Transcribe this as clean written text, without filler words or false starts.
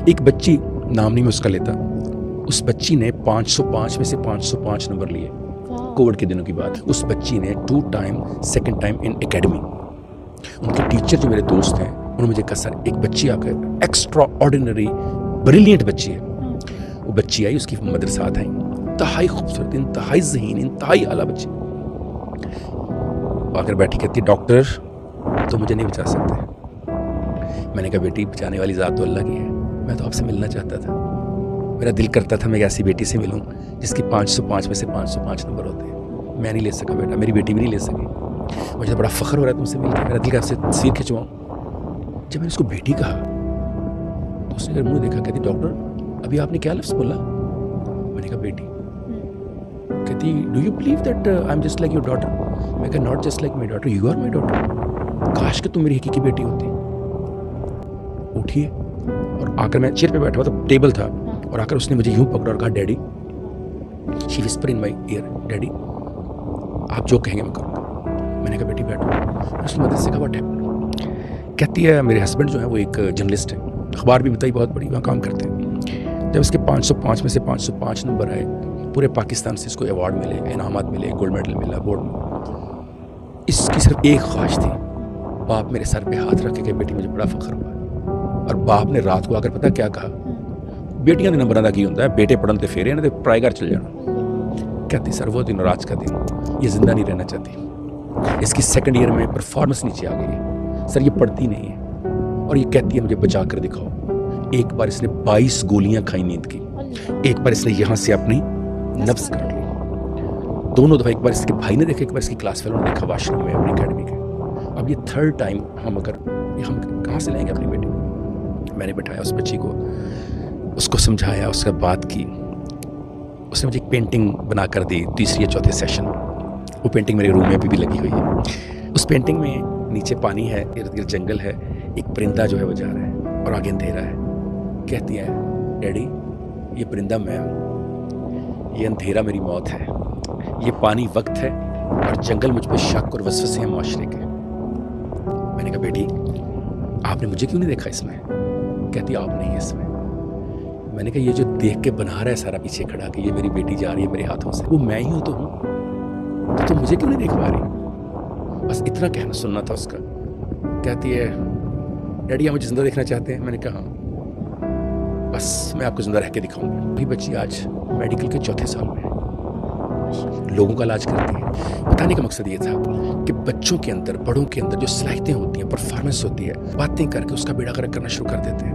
एक बच्ची, नाम नहीं मैं उसका लेता, उस बच्ची ने 505 में से 505 नंबर लिए। कोविड के दिनों की बात है। उस बच्ची ने 2 time second time in academy. उनके टीचर जो मेरे दोस्त हैं उन्होंने मुझे कहा सर एक बच्ची आकर एक्स्ट्रा ऑर्डिनरी ब्रिलियंट बच्ची है। वो बच्ची आई, उसकी मदर साथ आई, इंतहाई खूबसूरत, इंतहाई ज़हीन, इंतहाई आला बच्ची। आकर बैठी कहती डॉक्टर तो मुझे नहीं बचा सकते। मैंने कहा बेटी बचाने वाली ज़ात तो अल्लाह की है, मैं तो आपसे मिलना चाहता था। मेरा दिल करता था मैं एक ऐसी बेटी से मिलूं जिसकी 505 में से 505 नंबर होते हैं। मैं नहीं ले सका बेटा, मेरी बेटी भी नहीं ले सकी। मुझे तो बड़ा फ़ख्र हो रहा है तुमसे मिलकर, मेरा दिल का आपसे तस्वीर खिंचवाऊँ। जब मैंने उसको बेटी कहा तो उसने अगर मुँह देखा, कहती डॉक्टर अभी आपने क्या लफ्ज़ बोला? मैंने कहा बेटी। कहती do you believe that I am just like your daughter? मैं कहा not just like my daughter, you are my daughter. काश कि तुम मेरी हकीकी बेटी होती। उठिए और आकर, मैं चेयर पे बैठा हुआ था, टेबल था, और आकर उसने मुझे यूं पकड़ा और कहा daddy, she whisper in my year, daddy आप जो कहेंगे मैं करूँगा। मैंने कहा बेटी बैठो। उसकी मदद से कहा व्हाट हैपेंड? कहती है मेरे हस्बैंड जो है वो एक जर्नलिस्ट है, अखबार भी बताई बहुत बड़ी, वहाँ काम करते हैं। जब इसके 505 में से 505 नंबर आए, पूरे पाकिस्तान से इसको अवार्ड मिले, इनामात मिले, गोल्ड मेडल मिला बोर्ड में, इसकी सिर्फ एक ख्वाहिश थी, बाप मेरे सर पे हाथ रख के बेटी मुझे बड़ा फ़ख्र हुआ। और बाप ने रात को आकर पता क्या कहा, बेटियां के नंबरां दा की होंदा है, बेटे पढ़न ते फेरे ने ते पराए घर चल जाना। कहती सर वो दिन और आज का दिन, ये जिंदा नहीं रहना चाहती। इसकी सेकंड ईयर में परफॉर्मेंस नीचे आ गई है सर, ये पढ़ती नहीं है और ये कहती है मुझे बचा कर दिखाओ। एक बार इसने 22 गोलियां खाई नींद की, एक बार इसने यहाँ से अपनी नब्ज काट ली। दोनों दफा, एक बार इसके भाई ने देखा, एक बार इसकी क्लास फेलो ने देखा वाशरूम में अपनी अकेडमी के। अब ये थर्ड टाइम हम कहाँ से लाएंगे अपनी बेटी? मैंने बैठाया उस बच्ची को, उसको समझाया, उसके बात की। उसने मुझे एक पेंटिंग बना कर दी, तीसरी या चौथे सेशन। वो पेंटिंग मेरे रूम में भी लगी हुई है। उस पेंटिंग में नीचे पानी है, इर्द गिर्द जंगल है, एक परिंदा जो है वो जा रहा है और आगे अंधेरा है। कहती है डैडी ये परिंदा मैं हूँ, ये अंधेरा मेरी मौत है, ये पानी वक्त है और जंगल मुझ पर शक और वसवसे हैं माशरे के। मैंने कहा बेटी आपने मुझे क्यों नहीं देखा इसमें? कहती आप नहीं है इसमें। मैंने कहा ये जो देख के बना रहा है सारा पीछे खड़ा कि ये मेरी बेटी जा रही है मेरे हाथों से, वो मैं ही हूं तो हूं, तो तुम मुझे क्यों नहीं देख पा रही? बस इतना कहना सुनना था उसका। कहती है डैडी आप मुझे जिंदा देखना चाहते हैं? मैंने कहा हाँ, बस मैं आपको जिंदा रह के दिखाऊंगी। वही बच्ची आज मेडिकल के चौथे साल में है, लोगों का इलाज करती है। बताने का मकसद ये था कि बच्चों के अंदर, बड़ों के अंदर जो सलाहियतें होती हैं, परफॉर्मेंस होती है, बातें करके उसका बेड़ा गर्क करना शुरू कर देते हैं।